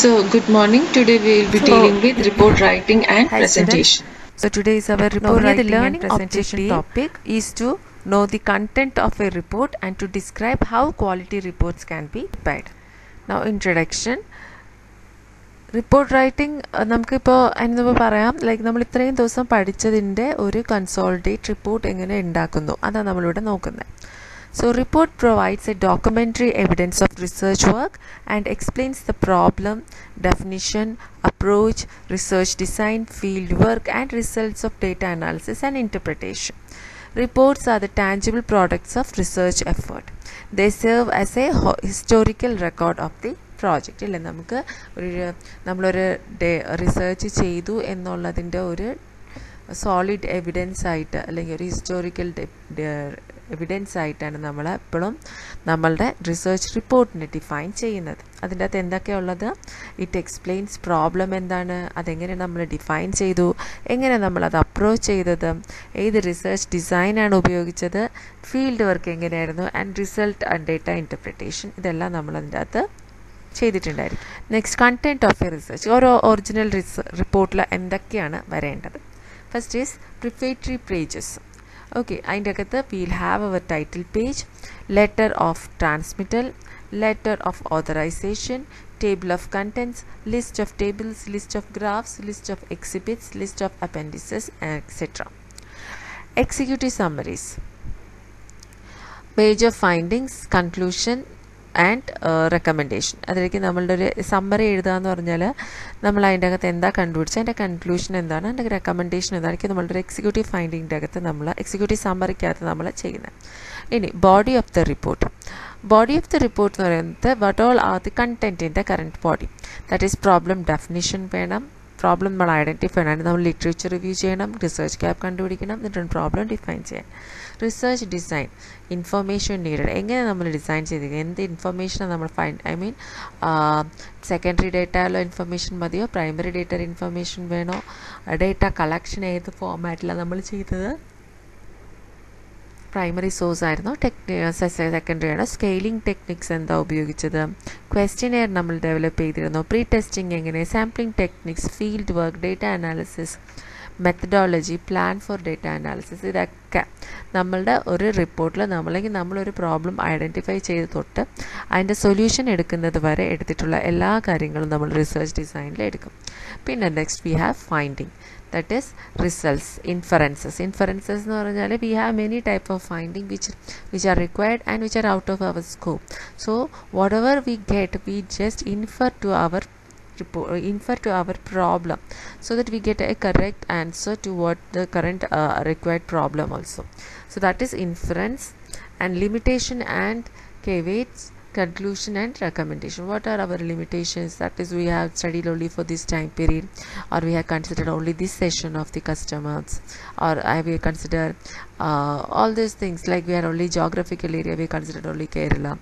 So, good morning. Today we will be dealing with report writing and Hi presentation. students. So today is our report writing the learning and presentation topic is to know the content of a report and to describe how quality reports can be prepared. Now introduction. Report writing നമുക്കിപ്പോൾ അതിന് പറയാം like നമ്മൾ ഇത്രയും ദിവസം പഠിച്ചതിൻ്റെ ഒരു consolidate report എങ്ങനെ ഉണ്ടാക്കുന്നു അതാണ് നമ്മളിവിടെ നോക്കുന്നത്. So report provides a documentary evidence of research work and explains the problem, definition, approach, research design, field work and results of data analysis and interpretation. Reports are the tangible products of research effort. They serve as a historical record of the project ഇല്ലേ. നമുക്ക് നമ്മളൊരു research ചെയ്തു എന്നുള്ളതിൻ്റെ ഒരു solid evidence ആയിട്ട് അല്ലെങ്കിൽ ഒരു historical evidence ആയിട്ടാണ് നമ്മൾ എപ്പോഴും നമ്മളുടെ റിസർച്ച് റിപ്പോർട്ടിനെ ഡിഫൈൻ ചെയ്യുന്നത്. അതിൻ്റെ അകത്ത് എന്തൊക്കെയുള്ളത്? ഇറ്റ് എക്സ്പ്ലെയിൻസ് പ്രോബ്ലം എന്താണ്, അതെങ്ങനെ നമ്മൾ ഡിഫൈൻ ചെയ്തു, എങ്ങനെ നമ്മളത് അപ്രോച്ച് ചെയ്തത്, ഏത് റിസർച്ച് ഡിസൈനാണ് ഉപയോഗിച്ചത്, ഫീൽഡ് വർക്ക് എങ്ങനെയായിരുന്നു, and result and data interpretation, ഇതെല്ലാം നമ്മളതിൻ്റെ അകത്ത് ചെയ്തിട്ടുണ്ടായിരിക്കും. Next content of a research. ഓരോ ഒറിജിനൽ റിപ്പോർട്ടിൽ എന്തൊക്കെയാണ് വരേണ്ടത്? First is prefatory pages. Okay, അതിൻ്റെ അകത്ത് വിൽ ഹാവ് അവർ title page, letter of transmittal, letter of authorization, table of contents, list of tables, list of graphs, list of exhibits, list of appendices etcetera. Executive summaries, page of findings, conclusion and recommendation. അതിലേക്ക് നമ്മളുടെ ഒരു summary എഴുതുക എന്ന് പറഞ്ഞാൽ നമ്മൾ അതിൻ്റെ അകത്ത് എന്താ കണ്ടുപിടിച്ചത്, അതിൻ്റെ കൺക്ലൂഷൻ എന്താണ്, അതിൻ്റെ റെക്കമെൻഡേഷൻ എന്തായിരിക്കും നമ്മളുടെ ഒരു എക്സിക്യൂട്ടീവ് ഫൈൻഡിങ്ങിൻ്റെ അകത്ത് നമ്മൾ എക്സിക്യൂട്ടീവ് സമ്മറിക്കകത്ത് നമ്മൾ ചെയ്യുന്നത്. ഇനി body of the report. Body of the report എന്ന് പറയുന്നത് what all are the content in the current body. That is problem definition വേണം, പ്രോബ്ലം നമ്മൾ ഐഡൻറ്റിഫൈ ചെയ്യണം, നമ്മൾ ലിറ്ററേച്ചർ റിവ്യൂ ചെയ്യണം, റിസർച്ച് ഗ്യാപ്പ് കണ്ടുപിടിക്കണം, എന്നിട്ട് പ്രോബ്ലം ഡിഫൈൻ ചെയ്യാൻ. റിസർച്ച് ഡിസൈൻ, ഇൻഫർമേഷൻ നീഡഡ്, എങ്ങനെ നമ്മൾ ഡിസൈൻ ചെയ്തിരിക്കുക, എന്ത് ഇൻഫർമേഷനാണ് നമ്മൾ സെക്കൻഡറി ഡേറ്റയിലോ ഇൻഫർമേഷൻ മതിയോ, പ്രൈമറി ഡേറ്റ ഇൻഫർമേഷൻ വേണോ, ഡേറ്റ കളക്ഷൻ ഏത് ഫോമാറ്റിലാണ് നമ്മൾ ചെയ്തത്, പ്രൈമറി സോഴ്സ് ആയിരുന്നോ സെക്കൻഡറി ആണോ, സ്കെയിലിംഗ് ടെക്നിക്സ് എന്താ ഉപയോഗിച്ചത്, ക്വസ്റ്റ്യനെയർ നമ്മൾ ഡെവലപ്പ് ചെയ്തിരുന്നോ, പ്രീ ടെസ്റ്റിംഗ് എങ്ങനെ, sampling techniques, field work, data analysis, methodology, plan for data analysis, ഇതൊക്കെ നമ്മളുടെ ഒരു റിപ്പോർട്ടിൽ നമ്മളൊരു പ്രോബ്ലം ഐഡൻറ്റിഫൈ ചെയ്ത് തൊട്ട് അതിൻ്റെ സൊല്യൂഷൻ എടുക്കുന്നത് വരെ എടുത്തിട്ടുള്ള എല്ലാ കാര്യങ്ങളും നമ്മൾ റിസർച്ച് ഡിസൈനിൽ എടുക്കും. പിന്നെ next we have finding, that is results, inferences എന്ന് പറഞ്ഞാൽ we have many type of finding which are required and which are out of our scope. So whatever we get, we just infer to our problem so that we get a correct answer to what the current required problem also. So that is inference. And limitation and caveats, conclusion and recommendation. What are our limitations? That is, we have studied only for this time period, or we have considered only this session of the customers, or I will consider all these things, like we are only geographical area, we considered only Kerala,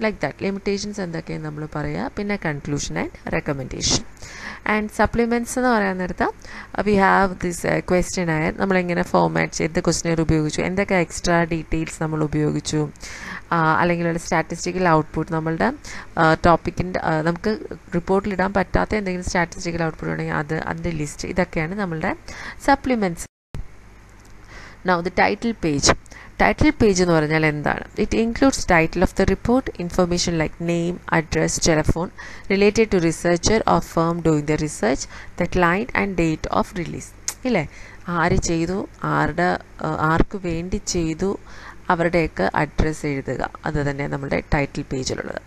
like that. Limitations and the നമ്മൾ പറയാ. പിന്നെ conclusion and recommendation. And supplements എന്ന് പറയാൻ നേരത്ത് we have this questionnaire, നമ്മളെങ്ങനെ format ചെയ്ത് questionnaire ഉപയോഗിച്ചു, എന്തൊക്കെ എക്സ്ട്രാ ഡീറ്റെയിൽസ് നമ്മൾ ഉപയോഗിച്ചു, അല്ലെങ്കിൽ സ്റ്റാറ്റിസ്റ്റിക്കൽ ഔട്ട്പുട്ട്, നമ്മളുടെ ടോപ്പിക്കിൻ്റെ നമുക്ക് റിപ്പോർട്ടിലിടാൻ പറ്റാത്ത എന്തെങ്കിലും സ്റ്റാറ്റിസ്റ്റിക്കൽ ഔട്ട്പുട്ട് ഉണ്ടെങ്കിൽ അതിൻ്റെ ലിസ്റ്റ്, ഇതൊക്കെയാണ് നമ്മളുടെ supplements. Now the title page. Title page എന്ന് പറഞ്ഞാൽ എന്താണ്? It includes title of the report, information like name, address, telephone related to researcher or firm doing the research, the client and date of release. ഇല്ലേ, ആര് ചെയ്തു, ആർക്ക് വേണ്ടി ചെയ്തു, അവരുടെയൊക്കെ address എഴുതുക, അത് തന്നെ നമ്മുടെ ടൈറ്റിൽ പേജിലുള്ളത്.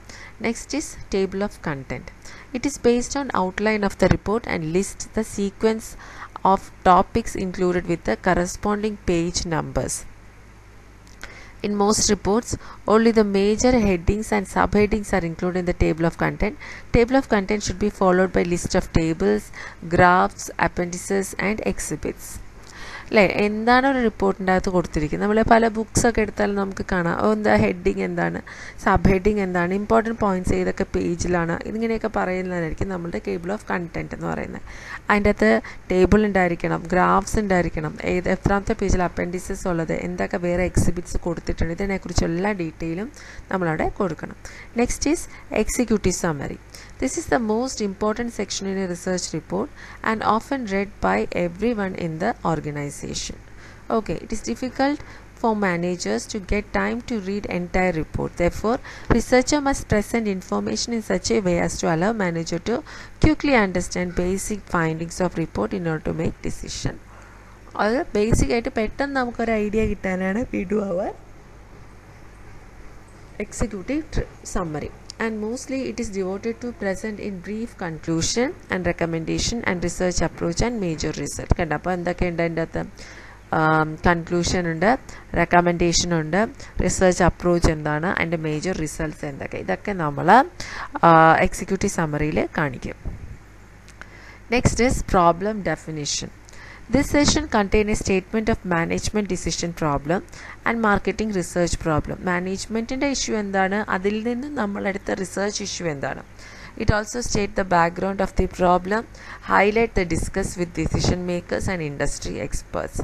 Next is table of content. It is based on outline of the report and list the sequence of topics included with the corresponding page numbers. In most reports, only the major headings and subheadings are included in the table of content. Table of content should be followed by list of tables, graphs, appendices and exhibits. അല്ലേ, എന്താണ് ഒരു റിപ്പോർട്ടിൻ്റെ അകത്ത് കൊടുത്തിരിക്കുന്നത്? നമ്മൾ പല ബുക്സൊക്കെ എടുത്താലും നമുക്ക് കാണാം എന്താ ഹെഡിങ് എന്താണ്, സബ് ഹെഡിങ് എന്താണ്, ഇമ്പോർട്ടൻറ്റ് പോയിൻറ്റ്സ് ഏതൊക്കെ പേജിലാണ്, ഇതിങ്ങനെയൊക്കെ പറയുന്നതായിരിക്കും നമ്മളുടെ ടേബിൾ ഓഫ് കണ്ടൻറ്റ് എന്ന് പറയുന്നത്. അതിൻ്റെ അകത്ത് ടേബിൾ ഉണ്ടായിരിക്കണം, ഗ്രാഫ്സ് ഉണ്ടായിരിക്കണം, എത്രാമത്തെ പേജിൽ അപ്പൻഡിസസ് ഉള്ളത്, എന്തൊക്കെ വേറെ എക്സിബിറ്റ്സ് കൊടുത്തിട്ടുണ്ട്, ഇതിനെക്കുറിച്ച് എല്ലാ ഡീറ്റെയിലും നമ്മളവിടെ കൊടുക്കണം. Next is executive summary. This is the most important section in a research report and often read by everyone in the organization. Okay, it is difficult for managers to get time to read entire report. Therefore, researcher must present information in such a way as to allow manager to quickly understand basic findings of report in order to make decision. അത് basic ആയിട്ട് പെട്ടെന്ന് നമുക്കൊരു idea കിട്ടാനാണ് we do our executive summary. And mostly it is devoted to present in brief conclusion and recommendation and research approach and major result. കണ്ട അപ്പോൾ എന്തൊക്കെയുണ്ട് അതിൻ്റെ അകത്ത്? കൺക്ലൂഷൻ ഉണ്ട്, റെക്കമെൻഡേഷൻ ഉണ്ട്, റിസർച്ച് അപ്രോച്ച് എന്താണ്, അതിൻ്റെ മേജർ റിസൾട്ട്സ് എന്തൊക്കെ, ഇതൊക്കെ നമ്മൾ എക്സിക്യൂട്ടീവ് സമ്മറിയിൽ കാണിക്കും. Next is problem definition. This session contains a statement of management decision problem and marketing research problem. Management's issue എന്താണ്, അതിൽ നിന്ന് നമ്മളെടുത്ത റിസർച്ച് ഇഷ്യൂ എന്താണ്. It also states the background of the problem, highlight the discuss with decision makers and industry experts.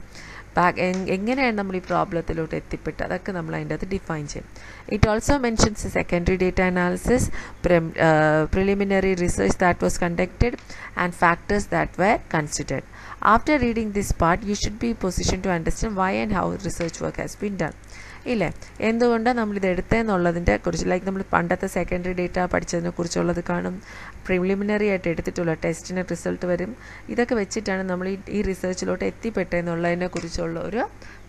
എങ്ങനെയാണ് നമ്മൾ ഈ പ്രോബ്ലത്തിലോട്ട് എത്തിപ്പെട്ടത് അതൊക്കെ നമ്മൾ അതിൻ്റെ അകത്ത് ഡിഫൈൻ ചെയ്യും. It also mentions secondary data analysis, preliminary research that was conducted and factors that were considered. After reading this part, you should be in position to understand why and how research work has been done. ഇല്ലേ, എന്തുകൊണ്ടാണ് നമ്മളിത് എടുത്തതെന്നുള്ളതിൻ്റെ കുറിച്ച്, like നമ്മൾ പണ്ടത്തെ secondary data പഠിച്ചതിനെ കുറിച്ചുള്ളത് കാണും, preliminary ആയിട്ട് എടുത്തിട്ടുള്ള ടെസ്റ്റിന് റിസൾട്ട് വരും. ഇതൊക്കെ വെച്ചിട്ടാണ് നമ്മൾ ഈ റിസർച്ചിലോട്ട് എത്തിപ്പെട്ടതെന്നുള്ളതിനെ കുറിച്ചുള്ള ഒരു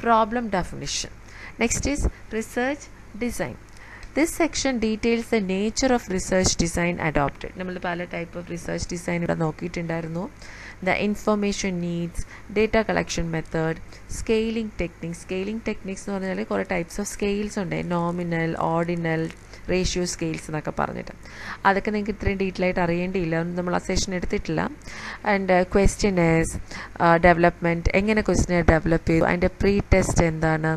problem definition. Next is research design. This section details the nature of research design adopted. നമ്മൾ പല ടൈപ്പ് ഓഫ് റിസർച്ച് ഡിസൈൻ ഇവിടെ നോക്കിയിട്ടുണ്ടായിരുന്നു. The information needs, data collection method, scaling techniques. Scaling techniques എന്ന് പറഞ്ഞാൽ കുറേ ടൈപ്സ് ഓഫ് സ്കെയിൽസ് ഉണ്ട്, nominal, ordinal, ratio scales എന്നൊക്കെ പറഞ്ഞിട്ട്. അതൊക്കെ നിങ്ങൾക്ക് ഇത്രയും ഡീറ്റെയിൽ ആയിട്ട് അറിയേണ്ടിയില്ല, നമ്മൾ ആ സെഷൻ എടുത്തിട്ടില്ല. ആൻഡ് ക്വസ്റ്റ്യനേഴ്സ് ഡെവലപ്മെൻറ്റ്, എങ്ങനെ ക്വസ്റ്റ്യനർ ഡെവലപ്പ് ചെയ്തു, അതിൻ്റെ പ്രീ ടെസ്റ്റ് എന്താണ്,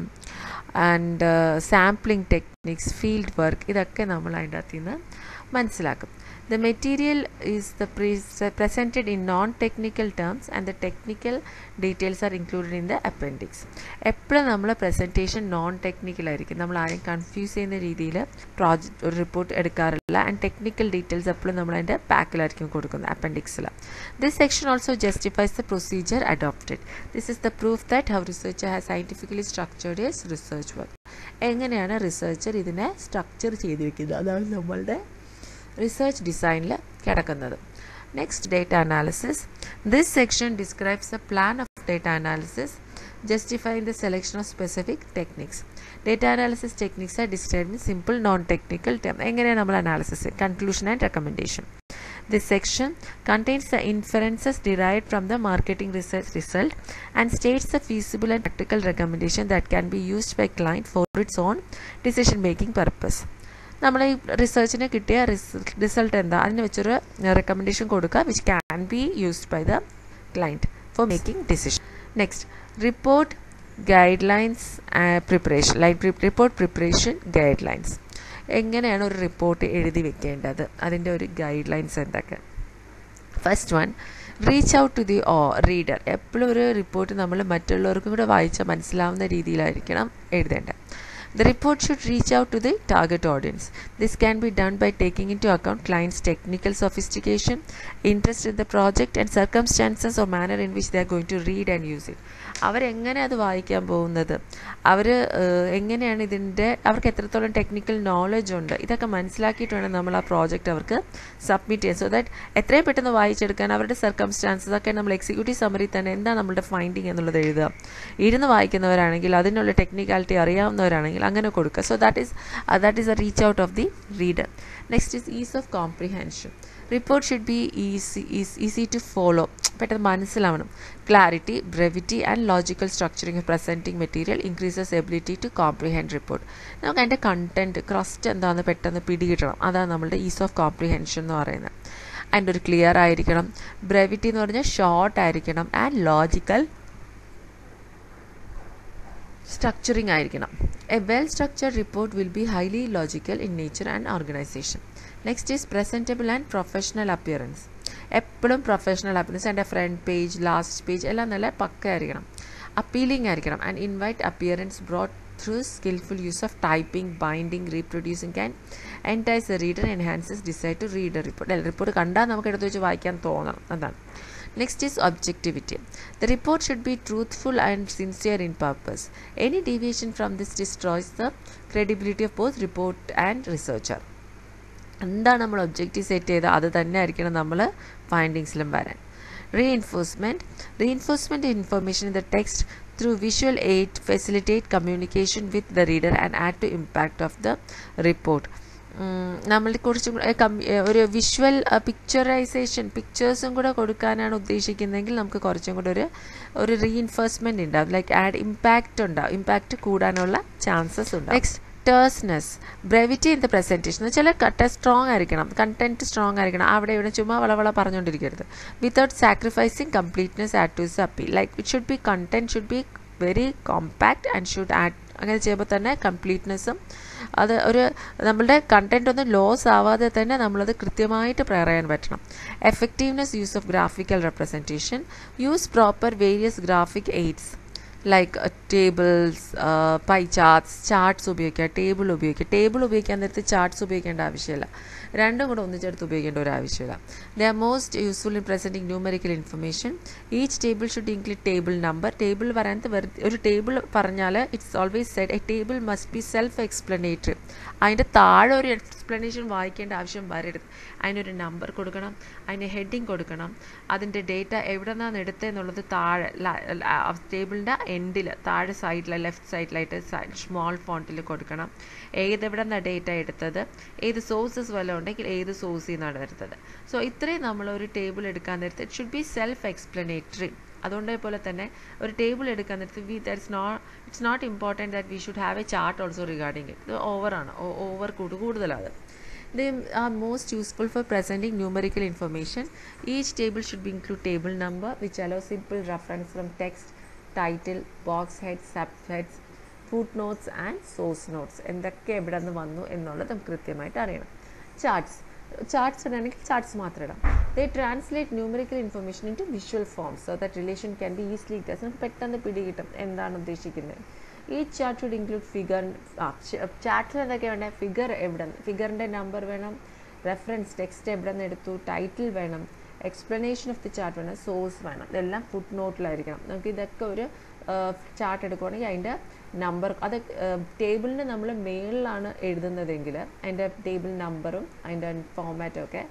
and sampling techniques, field work, ഇതൊക്കെ നമ്മൾ അതിൻ്റെ അകത്ത് നിന്ന് മനസ്സിലാക്കും. The material is presented in non-technical terms and the technical details are included in the appendix. എപ്പോഴും നമ്മൾ പ്രസൻറ്റേഷൻ നോൺ ടെക്നിക്കൽ ആയിരിക്കും, നമ്മൾ ആരെയും കൺഫ്യൂസ് ചെയ്യുന്ന രീതിയിൽ ഒരു റിപ്പോർട്ട് എടുക്കാറില്ല. ആൻഡ് ടെക്നിക്കൽ ഡീറ്റെയിൽസ് എപ്പോഴും നമ്മൾ അതിൻ്റെ പാക്കിലായിരിക്കും കൊടുക്കുന്നത്, അപ്പൻഡിക്സിൽ. This section also justifies the procedure adopted. This is the proof that how researcher has scientifically structured his research work. എങ്ങനെയാണ് റിസർച്ചർ ഇതിനെ സ്ട്രക്ചർ ചെയ്തിരിക്കുന്നത്, അതാണ് നമ്മളുടെ റിസർച്ച് ഡിസൈനിൽ കിടക്കുന്നത്. Next, data analysis. This section describes the plan of data analysis, justifying the selection of specific techniques. Data analysis techniques are described in simple non-technical terms. എങ്ങനെയാണ് നമ്മൾ analysis, conclusion and recommendation. This section contains the inferences derived from the marketing research result and states the feasible and practical recommendation that can be used by client for its own decision making purpose. നമ്മൾ ഈ റിസർച്ചിന് കിട്ടിയ result എന്താ, അതിന് വെച്ചൊരു recommendation കൊടുക്കുക, which can be used by the client for making decision. Next, report guidelines preparation, report preparation guidelines. എങ്ങനെയാണ് ഒരു report എഴുതി വെക്കേണ്ടത്, അതിൻ്റെ ഒരു ഗൈഡ് ലൈൻസ് എന്തൊക്കെ. First one, reach out to the reader. എപ്പോഴും ഒരു റിപ്പോർട്ട് നമ്മൾ മറ്റുള്ളവർക്കും കൂടെ വായിച്ചാൽ മനസ്സിലാവുന്ന രീതിയിലായിരിക്കണം എഴുതേണ്ടത്. The report should reach out to the target audience. This can be done by taking into account clients' technical sophistication, interest in the project, and circumstances or manner in which they are going to read and use it. അവരെങ്ങനെ അത് വായിക്കാൻ പോകുന്നത്, അവർ എങ്ങനെയാണ് അവർക്ക് എത്രത്തോളം technical knowledge ഉണ്ട്, ഇതൊക്കെ മനസ്സിലാക്കിയിട്ട് വേണം നമ്മൾ ആ പ്രോജക്റ്റ് അവർക്ക് സബ്മിറ്റ് ചെയ്യാൻ. സോ ദാറ്റ് എത്രയും പെട്ടെന്ന് വായിച്ചെടുക്കാൻ അവരുടെ സർക്കംസ്റ്റാൻസസ് ഒക്കെ നമ്മൾ എക്സിക്യൂട്ടീവ് സമ്മറി തന്നെ എന്താണ് നമ്മളുടെ ഫൈൻഡിങ് എന്നുള്ളത് എഴുതുക. ഇരുന്ന് വായിക്കുന്നവരാണെങ്കിൽ, അതിനുള്ള ടെക്നിക്കാലിറ്റി അറിയാവുന്നവരാണെങ്കിൽ അങ്ങനെ കൊടുക്കുക. So that is a reach out of the reader. Next is ease of comprehension. Report should be easy to follow, പെട്ടെന്ന് മനസ്സിലാവണം. Clarity, brevity and logical structuring of presenting material increases ability to comprehend report. നമുക്ക് അതിൻ്റെ content crest എന്താണെന്ന് പെട്ടെന്ന് പിടികിട്ടണം, അതാണ് നമ്മളുടെ is of comprehension എന്ന് പറയുന്നത്. അതിൻ്റെ ഒരു ക്ലിയർ ആയിരിക്കണം. ബ്രെവിറ്റി എന്ന് പറഞ്ഞാൽ ഷോർട്ട് ആയിരിക്കണം. ആൻഡ് ലോജിക്കൽ സ്ട്രക്ചറിങ് ആയിരിക്കണം. A well structured report will be highly logical in nature and organisation. Next is presentable and professional appearance. എപ്പോഴും പ്രൊഫഷണൽ അപ്പിയറൻസ്, എൻ്റെ ഫ്രണ്ട് പേജ്, ലാസ്റ്റ് പേജ് എല്ലാം നല്ല പക്ക ആയിരിക്കണം, അപ്പീലിംഗ് ആയിരിക്കണം. And invite appearance brought through skillful use of typing, binding, reproducing can entice the reader, enhances desire to read a report. Report കണ്ടാൽ നമുക്ക് എടുത്ത് വെച്ച് വായിക്കാൻ തോന്നണം, അതാണ്. Next is objectivity. The report should be truthful and sincere in purpose. Any deviation from this destroys the credibility of both report and researcher. എന്താണ് നമ്മൾ objective set ചെയ്ത് അത് തന്നെ ആയിരിക്കണം നമ്മൾ ഫൈൻഡിങ്സിലും വരാൻ. Reinforcement information in the text through visual aid facilitate communication with the reader and add to impact of the report. നമ്മൾ കുറച്ചും ഒരു വിഷ്വൽ പിക്ചറൈസേഷൻ, പിക്ചേഴ്സും കൂടെ കൊടുക്കാനാണ് ഉദ്ദേശിക്കുന്നതെങ്കിൽ നമുക്ക് കുറച്ചും കൂടെ ഒരു റീഇൻഫോഴ്സ്മെൻറ്റ് ഉണ്ടാവും, ലൈക്ക് ആഡ് ഇമ്പാക്റ്റ് ഉണ്ടാവും, ഇമ്പാക്റ്റ് കൂടാനുള്ള ചാൻസസ് ഉണ്ടാവും. Next, terseness, brevity in the presentation. എന്ന് വെച്ചാൽ സ്ട്രോങ് ആയിരിക്കണം, കണ്ടന്റ് സ്ട്രോങ് ആയിരിക്കണം, അവിടെ ഇവിടെ ചുമ്മാ വളവള പറഞ്ഞുകൊണ്ടിരിക്കരുത്. Without sacrificing completeness add to the appeal. Like it should be content should be very compact and should add. അങ്ങനെ ചെയ്യുമ്പോൾ തന്നെ കംപ്ലീറ്റ്നെസ്സും അത് ഒരു നമ്മളുടെ കണ്ടന്റ് ഒന്നും ലോസ് ആവാതെ തന്നെ നമ്മളത് കൃത്യമായിട്ട് പറയാൻ പറ്റണം. Effectiveness use of graphical representation. Use proper various graphic AIDS like tables, pi charts ഉപയോഗിക്കുക, ടേബിൾ ഉപയോഗിക്കാൻ നേരത്ത് ചാർട്ട്സ് ഉപയോഗിക്കേണ്ട ആവശ്യമില്ല, രണ്ടും കൂടെ ഒന്നിച്ചെടുത്ത് ഉപയോഗിക്കേണ്ട ഒരു ആവശ്യമില്ല. They are most useful in presenting numerical information. Each table should include table number. Table പറയുന്നത് ഒരു ടേബിൾ പറഞ്ഞാൽ it's always said a table must be self explanatory. അതിൻ്റെ താഴെ ഒരു എക്സ്പ്ലനേഷൻ വായിക്കേണ്ട ആവശ്യം വരരുത്. അതിനൊരു നമ്പർ കൊടുക്കണം, അതിന് ഹെഡിങ് കൊടുക്കണം, അതിൻ്റെ ഡേറ്റ എവിടെ നിന്നാണ് എടുത്തതെന്നുള്ളത് താഴെ ടേബിളിൻ്റെ എൻഡിൽ താഴെ സൈഡിൽ ലെഫ്റ്റ് സൈഡിലായിട്ട് സ്മോൾ ഫോണ്ടിൽ കൊടുക്കണം. എവിടെ നിന്നാണ് ഡേറ്റ എടുത്തത്, ഏത് സോഴ്സസ് വല്ലതും ഉണ്ടെങ്കിൽ ഏത് സോഴ്സിൽ നിന്നാണ് എടുത്തത്. സോ ഇത്രയും നമ്മളൊരു ടേബിൾ എടുക്കാൻ നേരത്തെ it should be self explanatory. അതുകൊണ്ടേപോലെ തന്നെ ഒരു ടേബിൾ എടുക്കാൻ നേരത്തെ it's not important that we should have a chart also regarding it. ഇത് ഓവർ കൂടുതലാണ്. They are most useful for presenting numerical information. Each table should be include table number which allows simple reference from text, title, box heads, subheads, footnotes and source notes. എന്തൊക്കെ എവിടെ നിന്ന് വന്നു എന്നുള്ളത് നമുക്ക് കൃത്യമായിട്ട് അറിയണം. ചാർട്ട്സ് ഇടണമെങ്കിൽ ചാർട്ട്സ് മാത്രം ഇടാം. They translate numerical information into visual forms so that relation can be easily guessed. നമുക്ക് പെട്ടെന്ന് പിടികിട്ടും എന്താണ് ഉദ്ദേശിക്കുന്നത്. ഈ ചാർട്ട് ഷുഡ് ഇൻക്ലൂഡ് ഫിഗർ. ചാർട്ടിൽ എന്തൊക്കെ വേണ്ടത്, ഫിഗറിൻ്റെ നമ്പർ വേണം, റെഫറൻസ് ടെക്സ്റ്റ് എവിടെ നിന്ന് എടുത്തു, ടൈറ്റിൽ വേണം, എക്സ്പ്ലനേഷൻ ഓഫ് ദി ചാർട്ട് വേണം, സോഴ്സ് വേണം. ഇതെല്ലാം ഫുട് നോട്ടിലായിരിക്കണം. നമുക്ക് ഇതൊക്കെ ഒരു ചാർട്ട് എടുക്കുകയാണെങ്കിൽ അതിൻ്റെ നമ്പർ, അത് ടേബിളിന് നമ്മൾ മേളിലാണ് എഴുതുന്നതെങ്കിൽ അതിൻ്റെ ടേബിൾ നമ്പറും അതിൻ്റെ ഫോമാറ്റും ഒക്കെ,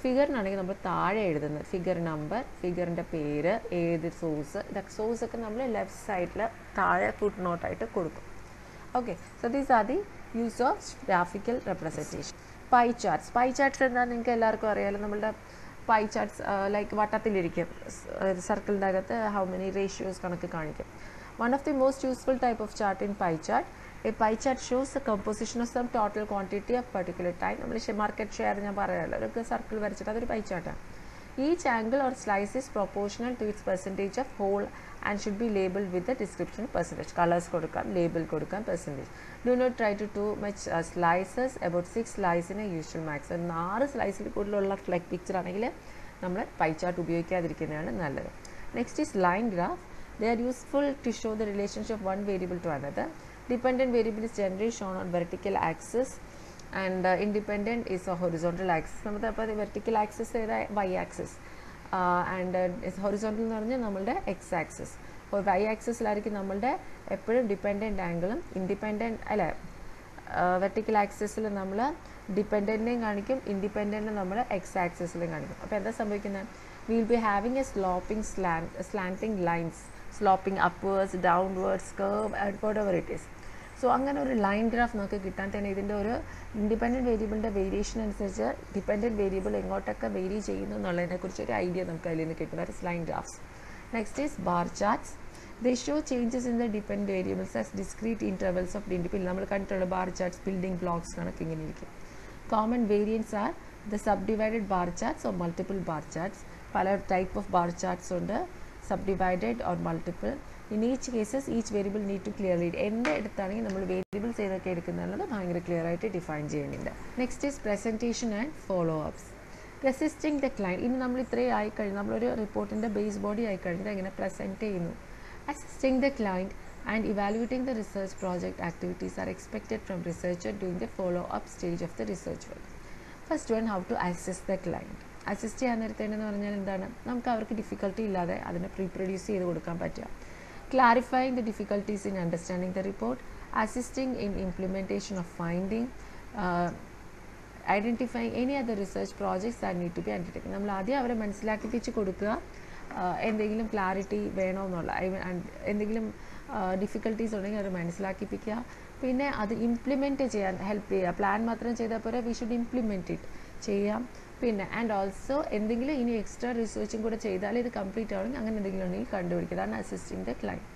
ഫിഗറിനാണെങ്കിൽ നമ്മൾ താഴെ എഴുതുന്നത് ഫിഗർ നമ്പർ, ഫിഗറിൻ്റെ പേര്, ഏത് സോഴ്സ്, ഇതൊക്കെ സോഴ്സൊക്കെ നമ്മൾ ലെഫ്റ്റ് സൈഡിൽ താഴെ ഫുട് നോട്ടായിട്ട് കൊടുക്കും. Okay, so these are the use of graphical representation. Pi charts എന്താണെന്ന് നിങ്ങൾക്ക് എല്ലാവർക്കും അറിയാമല്ലോ. നമ്മളുടെ പൈ ചാർട്ട്സ് ലൈക്ക് വട്ടത്തിലിരിക്കും, സർക്കിളിൻ്റെ അകത്ത് ഹൗ മെനി റേഷ്യോസ് കണക്ക് കാണിക്കും. One of the most useful type of chart in pie chart. A pie chart shows the composition of some total quantity of particular time. നമ്മൾ മാർക്കറ്റ് ഷെയർ ഞാൻ പറയാമല്ലോ, ഒരു circle വരച്ചിട്ട് അതൊരു pi ചാർട്ടാണ്. Each angle or slice is proportional to its percentage of whole and should be labeled with the description percentage. Colors കൊടുക്കാം, label കൊടുക്കാം, percentage. Do not try to do much slices. About 6 slices in a usual max. 4 slices കൂടുതലുള്ള ഫ്ലെക് picture ആണെങ്കിൽ നമ്മൾ pie chart ഉപയോഗിക്കാതിരിക്കുന്നതാണ് നല്ലത്. Next is line graph. They are useful to show the relationship of one variable to another. Dependent variable is generally shown on vertical axis and independent is a horizontal axis. നമ്മുടെ അപ്പോൾ vertical axis ഏതാ y axis and horizontal എന്ന് പറഞ്ഞാൽ നമ്മളുടെ x axis. അപ്പോൾ y ആക്സിസിലായിരിക്കും നമ്മളുടെ എപ്പോഴും dependent ആംഗിളും ഇൻഡിപെൻഡൻറ്റ് അല്ല വെർട്ടിക്കൽ ആക്സിസിൽ നമ്മൾ ഡിപ്പെൻഡൻറ്റിനെയും കാണിക്കും, ഇൻഡിപെൻഡൻറ്റ് നമ്മൾ x ആക്സിസിലും കാണിക്കും. അപ്പോൾ എന്താ സംഭവിക്കുന്നത്, we will be having a slanting lines, sloping upwards, downwards, curve and whatever it is. So അങ്ങനെ ഒരു ലൈൻ ഗ്രാഫ് നമുക്ക് കിട്ടാൻ തന്നെ ഇതിൻ്റെ ഒരു ഇൻഡിപെൻഡൻറ്റ് വേരിയബിളിൻ്റെ വേരിയേഷൻ അനുസരിച്ച് ഡിപ്പെൻഡൻറ്റ് വേരിയബിൾ എങ്ങോട്ടൊക്കെ വേരി ചെയ്യുന്നു എന്നുള്ളതിനെക്കുറിച്ച് ഒരു ഐഡിയ നമുക്ക് അതിൽ നിന്ന് കിട്ടുന്ന ഒരു line graphs. Next is bar charts. They show changes in the dependent variables as discrete intervals of independent. നമ്മൾ കണ്ടിട്ടുള്ള ബാർ ചാർട്ട്സ് ബിൽഡിംഗ് ബ്ലോക്സ് കണക്ക് ഇങ്ങനെ ഇരിക്കും. Common variants are the subdivided bar charts or multiple bar charts. പല type of bar charts ഉണ്ട്, subdivided or multiple. In each cases each variable need to clear read. എൻ്റെ അടുത്താണെങ്കിൽ നമ്മൾ variables ഏതൊക്കെ എടുക്കുന്നുള്ളത് ഭയങ്കര ക്ലിയർ ആയിട്ട് ഡിഫൈൻ ചെയ്യുന്നുണ്ട്. Next is presentation and follow ups. Resisting the client. ഇനി നമ്മൾ ഇത്രയും ആയിക്കഴിഞ്ഞു, നമ്മളൊരു റിപ്പോർട്ടിൻ്റെ ബേസ് ബോഡി ആയിക്കഴിഞ്ഞിട്ട് എങ്ങനെ പ്രസൻറ്റ് ചെയ്യുന്നു. Assisting the client and evaluating the research project activities are expected from researcher during the follow-up stage of the research work. First one, how to assess the client. Assist ചെയ്യാൻ നേരത്തേന്ന് പറഞ്ഞാൽ എന്താണ്, നമുക്ക് അവർക്ക് difficulty ഇല്ലാതെ അതിനെ പ്രീപ്രൊഡ്യൂസ് ചെയ്ത് കൊടുക്കാൻ പറ്റുക. Clarifying the difficulties in understanding the report, assisting in implementation of finding, identifying any other research projects that need to be undertaken. നമ്മൾ ആദ്യം അവരെ മനസ്സിലാക്കിപ്പിച്ച് കൊടുക്കുക എന്തെങ്കിലും ക്ലാരിറ്റി വേണമെന്നുള്ള, എന്തെങ്കിലും ഡിഫിക്കൽട്ടീസ് ഉണ്ടെങ്കിൽ അവർ മനസ്സിലാക്കിപ്പിക്കുക. പിന്നെ അത് ഇംപ്ലിമെൻറ്റ് ചെയ്യാൻ ഹെൽപ്പ് ചെയ്യുക. പ്ലാൻ മാത്രം ചെയ്താൽ പോരാ, വി ഷുഡ് ഇംപ്ലിമെൻറ്റ് ഇറ്റ് ചെയ്യാം. പിന്നെ ആൻഡ് ഓൾസോ എന്തെങ്കിലും ഇനി എക്സ്ട്രാ റിസർച്ചും കൂടെ ചെയ്താൽ ഇത് കംപ്ലീറ്റ് ആവണമെങ്കിൽ അങ്ങനെ എന്തെങ്കിലും ഉണ്ടെങ്കിൽ കണ്ടുപിടിക്കുക. അതാണ് assisting the client.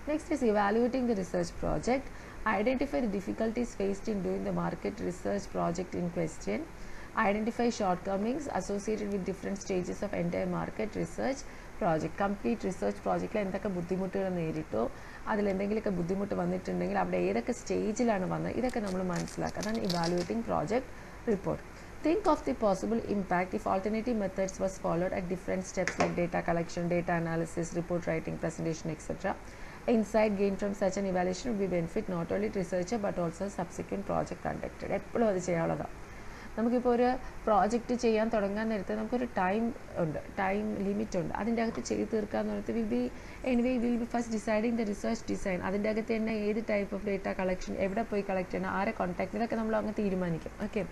Next is evaluating the research project. Identify the difficulties faced in doing the market research project in question. Identify shortcomings associated with different stages of entire market research project. Complete research project എന്തൊക്കെ ബുദ്ധിമുട്ടുകൾ നേരിട്ടോ, അതിലെന്തെങ്കിലുമൊക്കെ ബുദ്ധിമുട്ട് വന്നിട്ടുണ്ടെങ്കിൽ അവിടെ ഏതൊക്കെ സ്റ്റേജിലാണ് വന്നത്, ഇതൊക്കെ നമ്മൾ മനസ്സിലാക്കുക. അതാണ് evaluating project report. Think of the possible impact if alternative methods was followed at different steps like data collection, data analysis, report writing, presentation, etc. Insight gained from such an evaluation will be benefit not only to researcher but also subsequent project conducted. എപ്പോഴും അത് ചെയ്യാനുള്ളതാണ്. നമുക്കിപ്പോൾ ഒരു project ചെയ്യാൻ തുടങ്ങാൻ നേരത്തെ നമുക്കൊരു time limit ഉണ്ട്. അതിൻ്റെ അകത്ത് ചെയ്ത് തീർക്കാന്ന് പറഞ്ഞിട്ട് will be first deciding the research design. അതിൻ്റെ അകത്ത് തന്നെ ഏത് ടൈപ്പ് ഓഫ് ഡേറ്റ കളക്ഷൻ, എവിടെ പോയി കളക്ട് ചെയ്യണം, ആരെ കോൺടാക്ട്, ഇതൊക്കെ നമ്മൾ അങ്ങ് തീരുമാനിക്കും. Okay,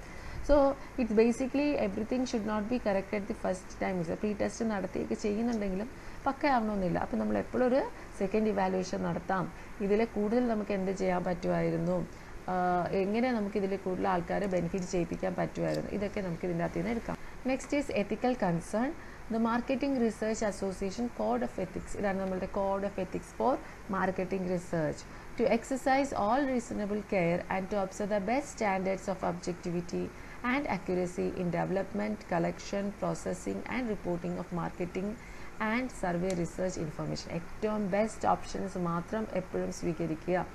so it's basically everything should not be correct at the first time. Pre test നടത്തിയൊക്കെ ചെയ്യുന്നുണ്ടെങ്കിലും പക്കയാവണമെന്നില്ല. അപ്പോൾ നമ്മൾ എപ്പോഴും ഒരു സെക്കൻഡ് ഇവാലുവേഷൻ നടത്താം. ഇതിൽ കൂടുതൽ നമുക്ക് എന്ത് ചെയ്യാൻ പറ്റുമായിരുന്നു, എങ്ങനെ നമുക്ക് ഇതിൽ കൂടുതൽ ആൾക്കാരെ ബെനിഫിറ്റ് ചെയ്യിപ്പിക്കാൻ പറ്റുമായിരുന്നു, ഇതൊക്കെ നമുക്ക് ഇതിൻ്റെ അകത്ത് നിന്ന് എടുക്കാം. Next is ethical concern. The marketing research association code of ethics. ഇതാണ് നമ്മളുടെ code of ethics four marketing research. To exercise all reasonable care and to observe the best standards of objectivity and accuracy in development, collection, processing and reporting of marketing and survey research information. ഏറ്റവും best options മാത്രം എപ്പോഴും സ്വീകരിക്കുക.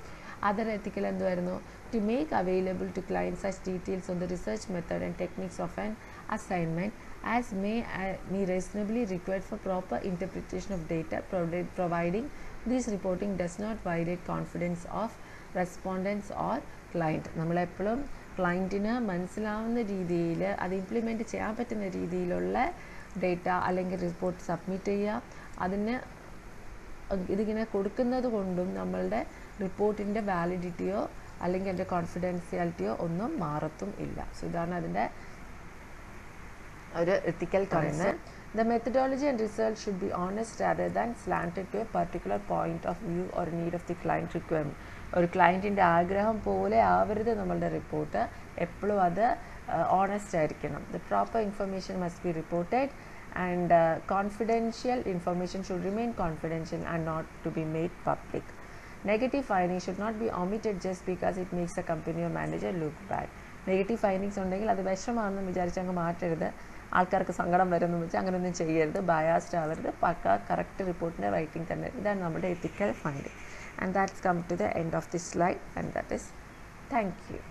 Other എത്തിക്കൽ എന്തുവായിരുന്നു? To make available to clients such details on the research method and techniques of an assignment as may be reasonably required for proper interpretation of data, providing this reporting does not violate confidence of respondents or client. നമ്മളെപ്പോഴും ക്ലയൻറ്റിന് മനസ്സിലാവുന്ന രീതിയിൽ അത് implement ചെയ്യാൻ പറ്റുന്ന രീതിയിലുള്ള data അല്ലെങ്കിൽ report submit ചെയ്യുക. അതിന് ഇതിങ്ങനെ കൊടുക്കുന്നത് കൊണ്ടും നമ്മളുടെ റിപ്പോർട്ടിൻ്റെ വാലിഡിറ്റിയോ അല്ലെങ്കിൽ അതിൻ്റെ കോൺഫിഡൻഷ്യാലിറ്റിയോ ഒന്നും മാറത്തും ഇല്ല. സോ ഇതാണ് അതിൻ്റെ ഒരു എത്തിക്കൽ concern. The methodology and result should be honest rather than slanted to a particular point of view or need of the client requirement. ഒരു ക്ലയൻറ്റിൻ്റെ ആഗ്രഹം പോലെ ആവരുത് നമ്മളുടെ റിപ്പോർട്ട്. എപ്പോഴും അത് ഓണസ്റ്റ് ആയിരിക്കണം. The proper information must be reported and confidential information should remain confidential and not to be made public. Negative findings should not be omitted just because it makes a company or manager look bad. Negative findings ഉണ്ടെങ്കിൽ അത് വിഷമാണെന്ന് വിചാരിച്ച് അങ്ങ് മാറ്റരുത്. ആൾക്കാർക്ക് സങ്കടം വരുമെന്ന് വെച്ചാൽ അങ്ങനെയൊന്നും ചെയ്യരുത്. ബയാസ്ഡ് ആവരുത്. പക്ക കറക്റ്റ് റിപ്പോർട്ടിൻ്റെ റൈറ്റിംഗ് തന്നെ. ഇതാണ് നമ്മുടെ ethical finding. And that's come to the end of this slide and that is thank U.